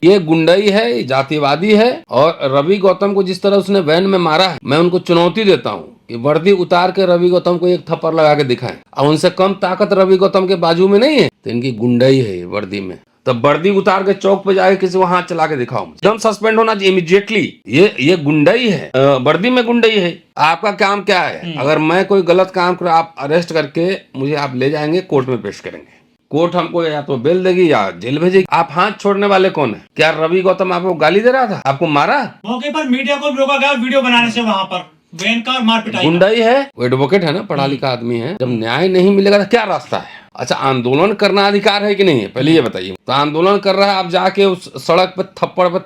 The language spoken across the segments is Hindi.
ये गुंडई है, ये जातिवादी है। और रवि गौतम को जिस तरह उसने वैन में मारा है, मैं उनको चुनौती देता हूँ कि वर्दी उतार के रवि गौतम को एक थप्पड़ लगा के दिखाएं। अब उनसे कम ताकत रवि गौतम के बाजू में नहीं है, तो इनकी गुंडई है ये वर्दी में। तब वर्दी उतार के चौक पे जाके किसी को हाथ चला के दिखाओ, एकदम सस्पेंड होना चाहिए इमीडिएटली। ये गुंडई है, वर्दी में गुंडई है। आपका काम क्या है? अगर मैं कोई गलत काम करूं, आप अरेस्ट करके मुझे आप ले जाएंगे, कोर्ट में पेश करेंगे। कोर्ट हमको या तो बेल देगी या जेल भेजेगी। आप हाथ छोड़ने वाले कौन है? क्या रवि गौतम आपको गाली दे रहा था? आपको मारा? मौके पर मीडिया को रोका गया वीडियो बनाने से, वहां पर वैन का मार पिटाई। गुंडाई है। वो एडवोकेट है ना, पढ़ा लिखा आदमी है। जब न्याय नहीं मिलेगा तो क्या रास्ता है? अच्छा, आंदोलन करना अधिकार है कि नहीं है, पहले ये बताइए। तो आंदोलन कर रहा है, आप जाके उस सड़क पे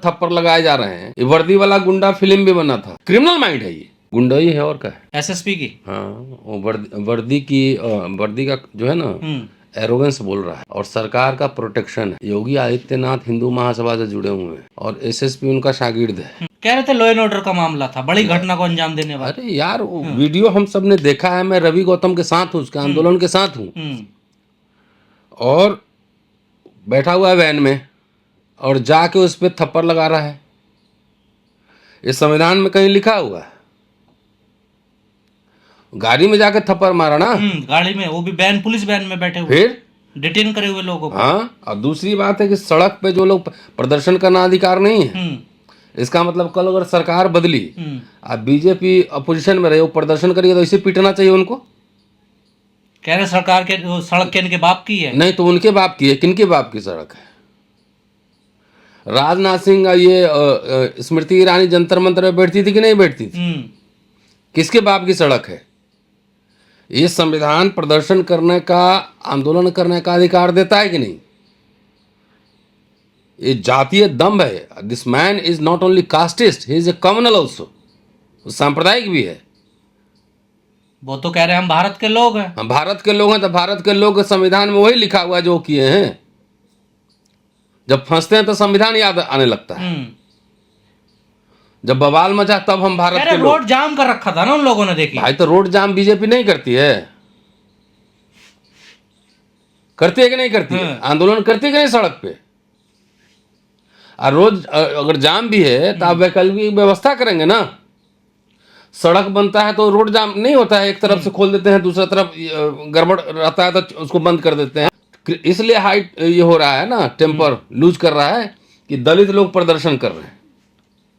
थप्पड़ लगाए जा रहे हैं। ये वर्दी वाला गुंडा फिल्म भी बना था। क्रिमिनल माइंड है ये, गुंडाई है और क्या है? एसएसपी की, हाँ, वो वर्दी की वर्दी का जो है ना एरोगेंस बोल रहा है। और सरकार का प्रोटेक्शन है। योगी आदित्यनाथ हिंदू महासभा से जुड़े हुए हैं और एसएसपी उनका शागिर्द है। कह रहे थे लॉ एंड ऑर्डर का मामला था, बड़ी घटना को अंजाम देने वाला। अरे यार, वो वीडियो हम सब ने देखा है। मैं रवि गौतम के साथ हूँ, उसके आंदोलन के साथ हूँ। और बैठा हुआ है वैन में और जाके उस पर थप्पड़ लगा रहा है। इस संविधान में कहीं लिखा हुआ है? गाड़ी में जाके थप्पड़ मारा ना, गाड़ी में, वो भी बैन, पुलिस बैन में बैठे हुए, फिर डिटेन करे हुए लोगों को। हाँ, और दूसरी बात है कि सड़क पे जो लोग प्रदर्शन करना अधिकार नहीं है। इसका मतलब कल अगर सरकार बदली, अब बीजेपी अपोजिशन में रहे, वो प्रदर्शन करेगी तो इसे पीटना चाहिए उनको। कह रहे सरकार के सड़क के इनके बाप की है। नहीं तो उनके बाप की है। किनके बाप की सड़क है? राजनाथ सिंह ये स्मृति ईरानी जंतर मंतर में बैठती थी कि नहीं बैठती थी? किसके बाप की सड़क है? ये संविधान प्रदर्शन करने का, आंदोलन करने का अधिकार देता है कि नहीं? ये जातीय दम्भ है। This man is not only casteist, he is a communal also, सांप्रदायिक भी है। वो तो कह रहे हैं हम भारत के लोग हैं। हम भारत के लोग हैं, तो भारत के लोग संविधान में वही लिखा हुआ है जो किए हैं। जब फंसते हैं तो संविधान याद आने लगता है। जब बवाल मचा तब हम भारत के लोग। रोड जाम कर रखा था ना उन लोगों ने, देखी भाई, तो रोड जाम बीजेपी नहीं करती है? करती है कि नहीं करती है? आंदोलन करती है कि नहीं सड़क पे? और रोज अगर जाम भी है तो आप वैकल्पिक व्यवस्था करेंगे ना। सड़क बनता है तो रोड जाम नहीं होता है, एक तरफ से खोल देते हैं, दूसरा तरफ गड़बड़ रहता है तो उसको बंद कर देते हैं। इसलिए हाइट ये हो रहा है ना, टेम्पर लूज कर रहा है कि दलित लोग प्रदर्शन कर रहे हैं।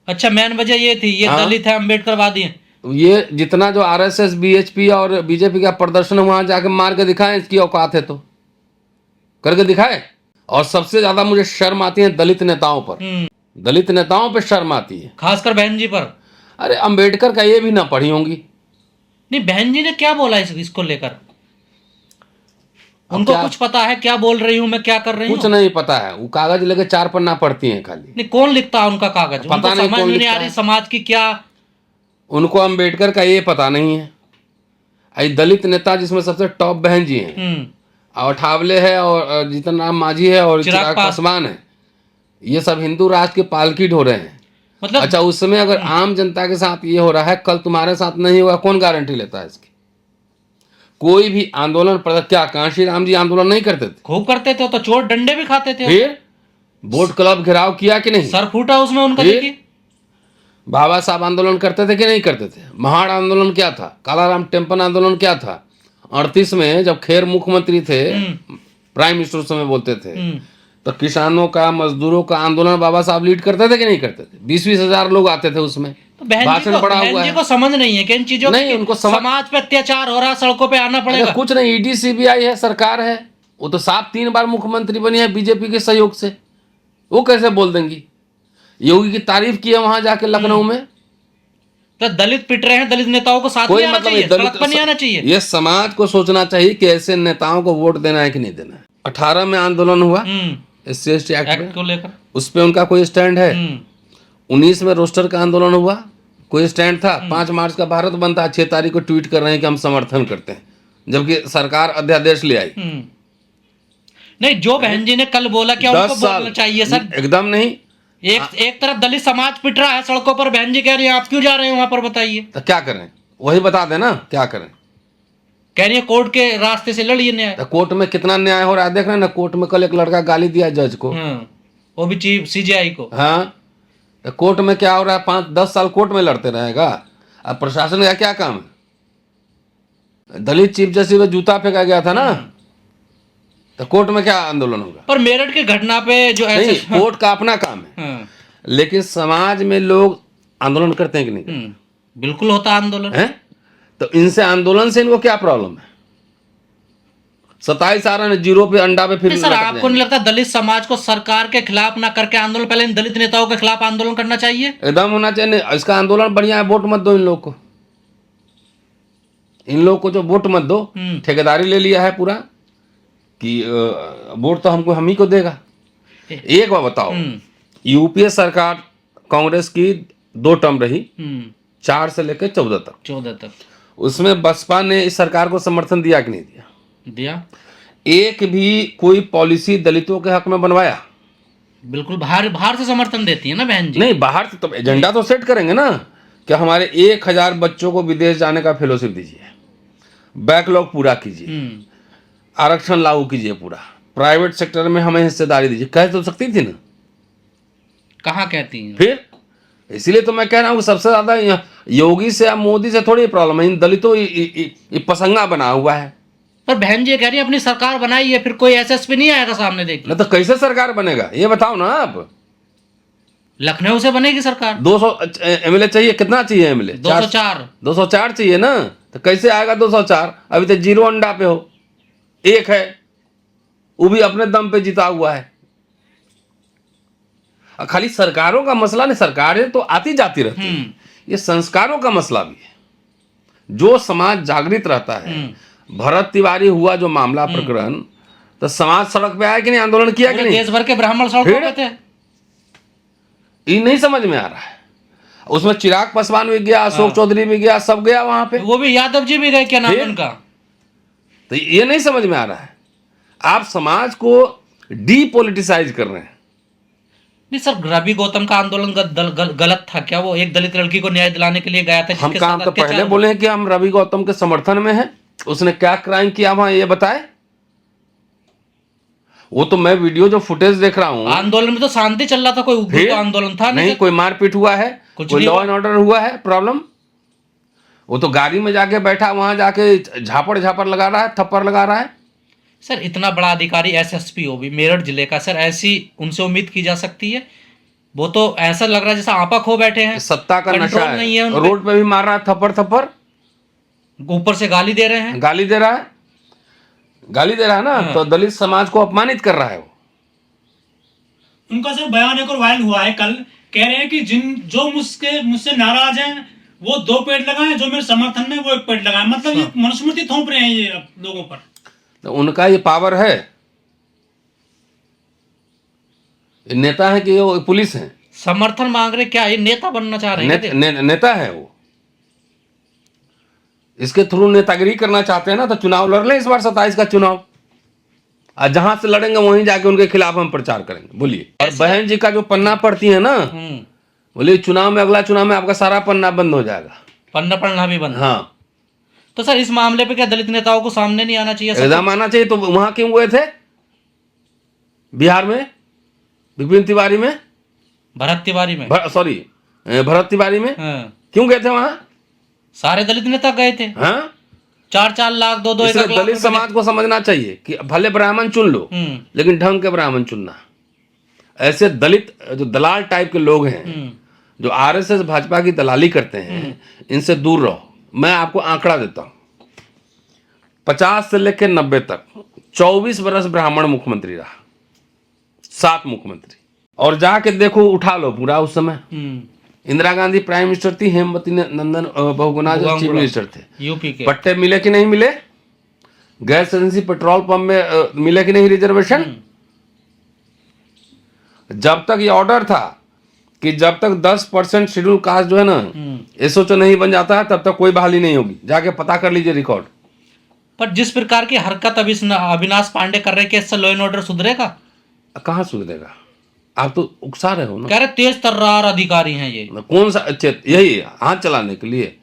अच्छा, मेन वजह ये थी, ये दलित है, अम्बेडकरवादी है। ये जितना जो आरएसएस, बीएचपी और बीजेपी का प्रदर्शन है, वहां जाके मार के दिखाएं, इसकी औकात है तो करके दिखाए। और सबसे ज्यादा मुझे शर्म आती है दलित नेताओं पर। दलित नेताओं पर शर्म आती है, खासकर बहन जी पर। अरे अंबेडकर का ये भी ना पढ़ी होंगी। नहीं, बहन जी ने क्या बोला इसको लेकर? उनको कुछ पता है क्या बोल रही हूँ मैं, क्या कर रही हूँ? कुछ नहीं पता है। वो कागज लेके 4 पन्ना पढ़ती हैं खाली। नहीं, कौन लिखता है उनका कागज? पता नहीं, समझ नहीं आ रही समाज की क्या। उनको अंबेडकर का ये पता नहीं है। आई दलित नेता जिसमें सबसे टॉप बहन जी हैं, और ठावले है, और जीतन राम मांझी है, और चिराग पासवान है। ये सब हिंदू राष्ट्र के पालकी ढो रहे हैं। मतलब अच्छा, उस समय अगर आम जनता के साथ ये हो रहा है, कल तुम्हारे साथ नहीं होगा, कौन गारंटी लेता है इसकी? कोई भी आंदोलन क्या कांशी राम जी आंदोलन नहीं करते थे? खूब करते थे, तो चोट डंडे भी खाते थे। फिर बोट क्लब घेराव किया कि नहीं? सर फूटा उसमें उनका। देखिए, बाबा साहब आंदोलन करते थे कि नहीं करते थे? महाड़ आंदोलन क्या था? कालाराम टेम्पन आंदोलन क्या था? 38 में जब खेर मुख्यमंत्री थे, प्राइम मिनिस्टर उस समय बोलते थे, तो किसानों का, मजदूरों का आंदोलन बाबा साहब लीड करते थे कि नहीं करते थे? 20-20 हजार लोग आते थे उसमें। तो बहन जी को समझ नहीं है कि इन चीजों नहीं, उनको समाज पे अत्याचार हो रहा, सड़कों पे आना पड़ेगा। कुछ नहीं, ईडी सीबीआई है, सरकार है। वो तो साहब 3 बार मुख्यमंत्री बनी है बीजेपी के सहयोग से। वो कैसे बोल देंगी? योगी की तारीफ की है वहां जाके लखनऊ में। तो दलित पिट रहे हैं, दलित नेताओं को साथ में आना चाहिए, सड़क पर नहीं आना चाहिए। ये समाज को सोचना चाहिए कि ऐसे नेताओं को वोट देना है कि नहीं देना है। 18 में आंदोलन हुआ SC/ST एक्ट को लेकर, उस पे उनका कोई स्टैंड है? 19 में रोस्टर का आंदोलन हुआ, कोई स्टैंड था? 5 मार्च का भारत बंद था, 6 तारीख को ट्वीट कर रहे हैं कि हम समर्थन करते हैं, जबकि सरकार अध्यादेश ले आई। नहीं, जो बहन जी ने कल बोला क्या उनको बोलना चाहिए सर? एकदम नहीं। एक तरफ दलित समाज पिट रहा है सड़कों पर, बहन जी कह रही है आप क्यों जा रहे हैं वहां पर, बताइए। तो क्या करें? वही बता देना क्या करें। कह रही है कोर्ट के रास्ते से लड़िए न्याय। तो कोर्ट में कितना न्याय हो रहा है देख रहे हैं ना। कोर्ट में कल एक लड़का गाली दिया जज को, वो भी चीफ सीजीआई को। हाँ, तो कोर्ट में क्या हो रहा है, 5-10 साल कोर्ट में लड़ते रहेगा। अब प्रशासन का क्या काम है? दलित चीफ जस्टिस पे जूता फेंका गया था ना, तो कोर्ट में क्या आंदोलन होगा? पर मेरठ की घटना पे जो नहीं, ऐसे कोर्ट का अपना काम है, हाँ, लेकिन समाज में लोग आंदोलन करते हैं कि नहीं? बिल्कुल होता आंदोलन। हैं? तो इनसे आंदोलन से इनको क्या प्रॉब्लम है? 27 आ रहा है, जीरो पे अंडा पे फिर नहीं सर, लटक आपको नहीं लगता दलित समाज को सरकार के खिलाफ ना करके आंदोलन, पहले इन दलित नेताओं के खिलाफ आंदोलन करना चाहिए? एकदम होना चाहिए। नहीं, इसका आंदोलन बढ़िया है, वोट मत दो इन लोग को। इन लोग को जो वोट मत दो, ठेकेदारी ले लिया है पूरा कि वोट तो हमको हम ही को देगा। एक बार बताओ, यूपीए सरकार कांग्रेस की 2 टर्म रही, 4 से लेकर 14 तक। उसमें बसपा ने इस सरकार को समर्थन दिया कि नहीं दिया? दिया। एक भी कोई पॉलिसी दलितों के हक में बनवाया? बिल्कुल, बाहर से समर्थन देती है ना बहन जी। नहीं, बाहर से तो एजेंडा तो सेट करेंगे ना कि हमारे 1000 बच्चों को विदेश जाने का फेलोशिप दीजिए, बैकलॉग पूरा कीजिए, आरक्षण लागू कीजिए, पूरा प्राइवेट सेक्टर में हमें हिस्सेदारी दीजिए। कह तो सकती थी ना, कहाँ कहती हैं? फिर इसीलिए तो मैं कह रहा हूँ कि सबसे ज्यादा योगी से या मोदी से थोड़ी प्रॉब्लम है, इन दलितों ये पसंगा बना हुआ है। पर बहन जी कह रही है अपनी सरकार बनाई है, फिर कोई एसएसपी नहीं आएगा सामने देखने? ना तो कैसे सरकार बनेगा ये बताओ ना आप। लखनऊ से बनेगी सरकार। 200 एमएलए चाहिए, कितना चाहिए एमएलए? 204। 204 चाहिए ना, तो कैसे आएगा 204? अभी तो जीरो अंडा पे हो, एक है, वो भी अपने दम पे जीता हुआ है। खाली सरकारों का मसला नहीं, सरकारें तो आती जाती रहती है, ये संस्कारों का मसला भी है। जो समाज जागृत रहता है, भरत तिवारी हुआ जो मामला प्रकरण, तो समाज सड़क पे आया कि नहीं, आंदोलन किया कि नहीं? देश भर के ब्राह्मण सड़कों पे थे। ये नहीं समझ में आ रहा है। उसमें चिराग पासवान भी गया, अशोक चौधरी भी गया, सब गया वहां पे, वो भी यादव जी भी गए, क्या नाम है उनका? तो ये नहीं समझ में आ रहा है। आप समाज को डीपोलिटिसाइज कर रहे हैं। नहीं सर, रवि गौतम का आंदोलन गलत था क्या? वो एक दलित लड़की को न्याय दिलाने के लिए गया था, हम काम तो पहले बोले हैं कि हम रवि गौतम के समर्थन में हैं। उसने क्या क्राइम किया वहां ये बताए? वो तो मैं वीडियो जो फुटेज देख रहा हूँ, आंदोलन में तो शांति चल रहा था, कोई उग्र तो आंदोलन था नहीं, कोई मारपीट हुआ है, कोई लॉ एंड ऑर्डर हुआ है प्रॉब्लम? वो तो गाड़ी में जाके बैठा, वहां जाके झापड़ लगा रहा है, थप्पड़ लगा रहा है। सर इतना बड़ा अधिकारी एसएसपी हो भी मेरठ जिले का, सर ऐसी उनसे उम्मीद की जा सकती है? वो तो ऐसा लग रहा है जैसा आपा खो बैठे हैं, सत्ता का नशा है, नहीं है। रोड पे भी मार रहा है थप्पड़, ऊपर से गाली दे रहे हैं, गाली दे रहा है ना। तो दलित समाज को अपमानित कर रहा है वो। उनका सर बयान एक और वायरल हुआ है कल, कह रहे हैं कि जो मुझसे नाराज हैं वो 2 पेड़ लगाएं, जो मेरे समर्थन में वो 1 पेड़ लगाएं। मतलब ये मनुस्मृति थोप रहे हैं ये लोगों पर। तो उनका ये पावर है, ये नेता है कि वो पुलिस है? समर्थन मांग रहे, क्या ये नेता बनना चाह रहे हैं? नेता है वो, इसके थ्रू नेतागिरी करना चाहते हैं ना, तो चुनाव लड़ लें इस बार 27 का चुनाव, और जहां से लड़ेंगे वहीं जाके उनके खिलाफ हम प्रचार करेंगे। बोलिए। और बहन जी का जो पन्ना पढ़ती है ना, बोलिए चुनाव में, अगला चुनाव में आपका सारा पन्ना बंद हो जाएगा, पन्ना पढ़ना भी बंद। हाँ। तो सर इस मामले पे क्या दलित नेताओं को सामने नहीं आना चाहिए? एकदम आना चाहिए। तो वहां क्यों गए थे बिहार में, विपिन तिवारी में, भरत तिवारी में, सॉरी भरत तिवारी में क्यों गए थे वहां? सारे दलित नेता गए थे। हाँ, 4-4 लाख 2-2 लाख दलित समाज को समझना चाहिए कि भले ब्राह्मण चुन लो, लेकिन ढंग के ब्राह्मण चुनना। ऐसे दलित जो दलाल टाइप के लोग हैं, जो आरएसएस भाजपा की दलाली करते हैं, इनसे दूर रहो। मैं आपको आंकड़ा देता हूं, 50 से लेकर 90 तक 24 वर्ष ब्राह्मण मुख्यमंत्री रहा, 7 मुख्यमंत्री। और जाके देखो, उठा लो पूरा। उस समय इंदिरा गांधी प्राइम मिनिस्टर थी, हेमवती नंदन बहुगुणा जो चीफ मिनिस्टर थे, यूपी के। पट्टे मिले कि नहीं मिले? गैस एजेंसी पेट्रोल पंप में मिले कि नहीं रिजर्वेशन? जब तक ये ऑर्डर था कि जब तक 10% शेड्यूल कास्ट जो है ना एसओचओ नहीं बन जाता है, तब तक कोई बहाली नहीं होगी। जाके पता कर लीजिए रिकॉर्ड। पर जिस प्रकार की हरकत अभी अविनाश पांडे कर रहे हैं, इससे लॉ एंड ऑर्डर सुधरेगा? कहाँ सुधरेगा? आप तो उकसा रहे हो ना। कह रहे तेज तर्रार अधिकारी हैं ये। कौन सा? यही हाथ चलाने के लिए।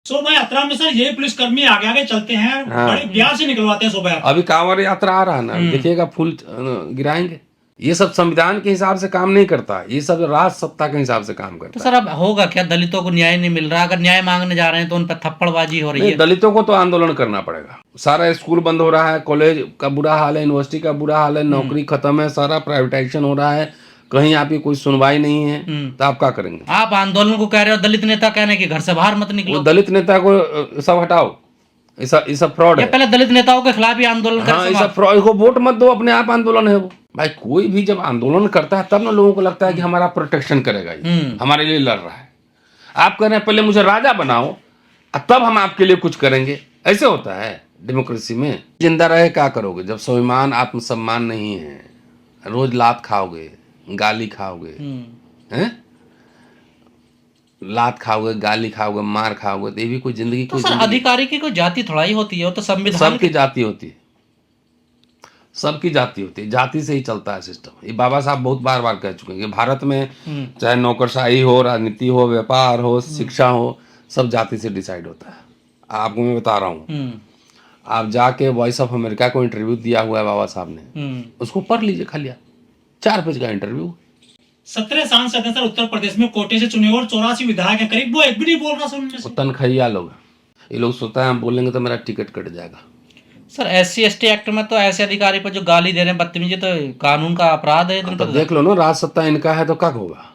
शोभा यात्रा में सर ये पुलिसकर्मी आगे आगे चलते हैं, बड़े प्यार से निकलवाते हैं शोभा यात्रा। अभी कांवड़ यात्रा आ रहा है ना, देखिएगा फूल गिराएंगे। ये सब संविधान के हिसाब से काम नहीं करता, ये सब राज सत्ता के हिसाब से काम करता तो सर अब होगा क्या, दलितों को न्याय नहीं मिल रहा, अगर न्याय मांगने जा रहे हैं तो उन पर थप्पड़बाजी हो रही नहीं, है। दलितों को तो आंदोलन करना पड़ेगा। सारा स्कूल बंद हो रहा है, कॉलेज का बुरा हाल है, यूनिवर्सिटी का बुरा हाल है, नौकरी खत्म है, सारा प्राइवेटाइजेशन हो रहा है, कहीं आपकी कोई सुनवाई नहीं है, तो आप क्या करेंगे? आप आंदोलन को कह रहे हो, दलित नेता कह रहे हैं कि घर से बाहर मत वो निकलो। दलित नेता को सब हटाओ, ये सब फ्रॉड ये है। पहले दलित नेताओं के खिलाफ ही आंदोलन हाँ, कर ये सब फ्रॉड को वोट मत दो, अपने आप आंदोलन है वो। भाई कोई भी जब आंदोलन करता है तब ना लोगों को लगता है कि हमारा प्रोटेक्शन करेगा, ये हमारे लिए लड़ रहा है। आप कह रहे हैं पहले मुझे राजा बनाओ तब हम आपके लिए कुछ करेंगे, ऐसे होता है डेमोक्रेसी में। जिंदा रहे क्या करोगे जब स्वाभिमान आत्मसम्मान नहीं है? रोज लात खाओगे, गाली खाओगे, हैं? लात खाओगे, गाली खाओगे, मार खाओगे, तो ये भी कोई जिंदगी? तो सर अधिकारी की कोई जाति थोड़ा ही होती है, वो तो संविधान सबकी जाति होती है, सबकी जाति होती है, जाति से ही चलता है सिस्टम। ये बाबा साहब बहुत बार बार कह चुके हैं कि भारत में चाहे नौकरशाही हो, राजनीति हो, व्यापार हो, शिक्षा हो, सब जाति से डिसाइड होता है। आपको मैं बता रहा हूँ, आप जाके वॉइस ऑफ अमेरिका को इंटरव्यू दिया हुआ है बाबा साहब ने, उसको पढ़ लीजिए, खाली 4 पेज का इंटरव्यू। 17 सांसद हैं सर उत्तर प्रदेश में, कोटे से चुने और 84 विधायक है करीब, वो एक भी नहीं बोल रहा सर उनमें से। तनखैया लोग, ये लोग सोचता है हम बोलेंगे तो मेरा टिकट कट जाएगा। सर SC/ST एक्ट में तो ऐसे अधिकारी पर जो गाली दे रहे हैं, बदतमीजी, तो कानून का अपराध है। तो देख लो ना, राज सत्ता इनका है तो क्या होगा?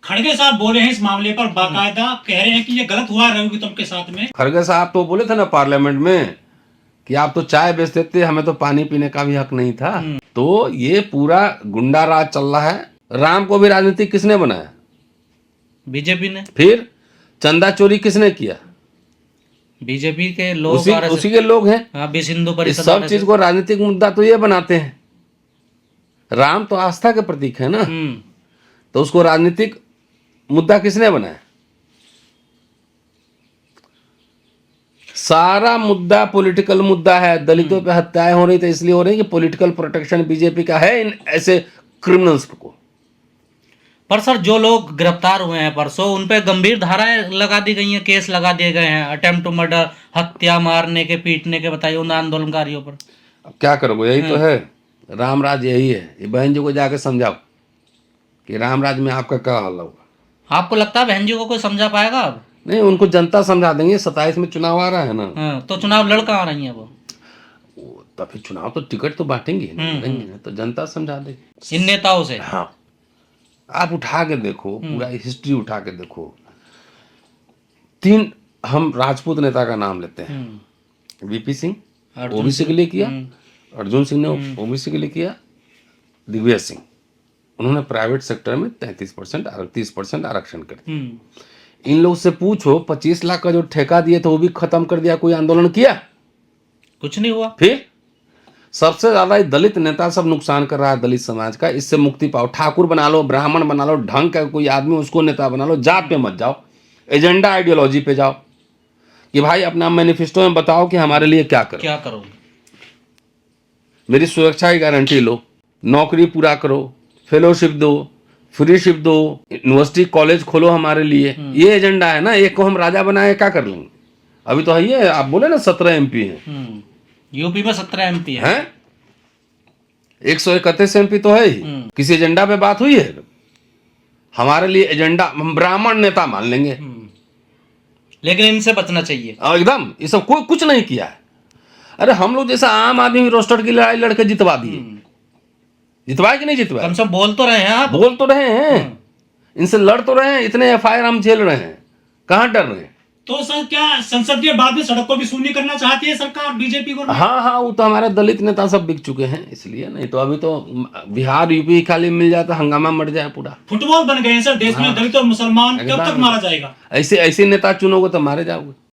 खड़गे साहब बोले हैं इस मामले पर बाकायदा, कह रहे हैं कि ये गलत हुआ रवि गौतम के साथ में। खड़गे साहब तो बोले थे ना पार्लियामेंट में कि आप तो चाय बेचते थे, हमें तो पानी पीने का भी हक नहीं था। तो ये पूरा गुंडा राज चल रहा है। राम को भी राजनीति किसने बनाया? बीजेपी ने। फिर चंदा चोरी किसने किया? बीजेपी के लोग, उसी के लोग हैं। हाँ, विश्व हिंदू इस परिषद सब चीज को राजनीतिक मुद्दा तो ये बनाते हैं। राम तो आस्था के प्रतीक है ना, तो उसको राजनीतिक मुद्दा किसने बनाया? सारा मुद्दा पॉलिटिकल मुद्दा है। दलितों पे हत्याएं हो रही तो इसलिए हो रही कि पॉलिटिकल प्रोटेक्शन बीजेपी का है इन ऐसे क्रिमिनल्स को। पर सर जो लोग गिरफ्तार हुए हैं परसों, उन पे गंभीर धाराएं लगा दी गई हैं, केस लगा दिए गए हैं, अटेम्प्ट टू मर्डर, हत्या, मारने के, पीटने के, बताइए उन आंदोलनकारियों पर। अब क्या करोगे? यही तो है राम राज, यही है। ये बहन जी को जाके समझाओ कि राम राज में आपका क्या हाल होगा। आपको लगता है बहन जी को कोई समझा पाएगा अब? नहीं, उनको जनता समझा देंगे। 27 में चुनाव आ रहा है ना। हाँ, तो चुनाव लड़ कहाँ रही है वो? तो फिर चुनाव तो टिकट तो बांटेंगे ना, तो जनता समझा देगी इन नेताओं से। हाँ, आप उठा के देखो, पूरा हिस्ट्री उठा के देखो। 3 हम राजपूत नेता का नाम लेते हैं। VP सिंह ओबीसी के लिए किया, अर्जुन सिंह ने ओबीसी के लिए किया, दिग्विजय सिंह उन्होंने प्राइवेट सेक्टर में 33% 30% आरक्षण कर दिया। इन लोग से पूछो 25 लाख का जो ठेका दिए थे वो भी खत्म कर दिया, कोई आंदोलन किया? कुछ नहीं हुआ। फिर सबसे ज्यादा दलित नेता सब नुकसान कर रहा है दलित समाज का। इससे मुक्ति पाओ। ठाकुर बना लो, ब्राह्मण बना लो, ढंग का कोई आदमी उसको नेता बना लो। जात पे मत जाओ, एजेंडा आइडियोलॉजी पे जाओ कि भाई अपना मैनिफेस्टो में बताओ कि हमारे लिए क्या करो, क्या करो। मेरी सुरक्षा की गारंटी लो, नौकरी पूरा करो, फेलोशिप दो, फ्रीशिप दो, यूनिवर्सिटी कॉलेज खोलो हमारे लिए। ये एजेंडा है ना। एक को हम राजा बनाए क्या कर लेंगे? अभी तो है ये, आप बोले ना 17 MP हैं। यूपी में 17 MP है। 131 MP तो है ही। किसी एजेंडा पे बात हुई है? हमारे लिए एजेंडा, हम ब्राह्मण नेता मान लेंगे, लेकिन इनसे बचना चाहिए एकदम। ये सब कोई कुछ नहीं किया है। अरे हम लोग जैसा आम आदमी रोस्टर की लड़ाई लड़के जितवा दिए। जितवाए कि नहीं जितवाए? कम से कम बोल तो रहे हैं आप। बोल तो रहे हैं, इनसे लड़ तो रहे हैं। इतने FIR हम झेल रहे हैं, कहाँ डर रहे हैं? तो सर क्या संसद के बाद में सड़क को भी शून्य करना चाहती है सरकार, बीजेपी को? हाँ, वो तो हमारे दलित नेता सब बिक चुके हैं, इसलिए। नहीं तो अभी तो बिहार यूपी खाली मिल जाता, हंगामा मर जाए पूरा। फुटबॉल बन गए हैं सर देश में। दलित और मुसलमान कब तक मारा जाएगा? ऐसे नेता चुनोगे तो मारे जाओगे।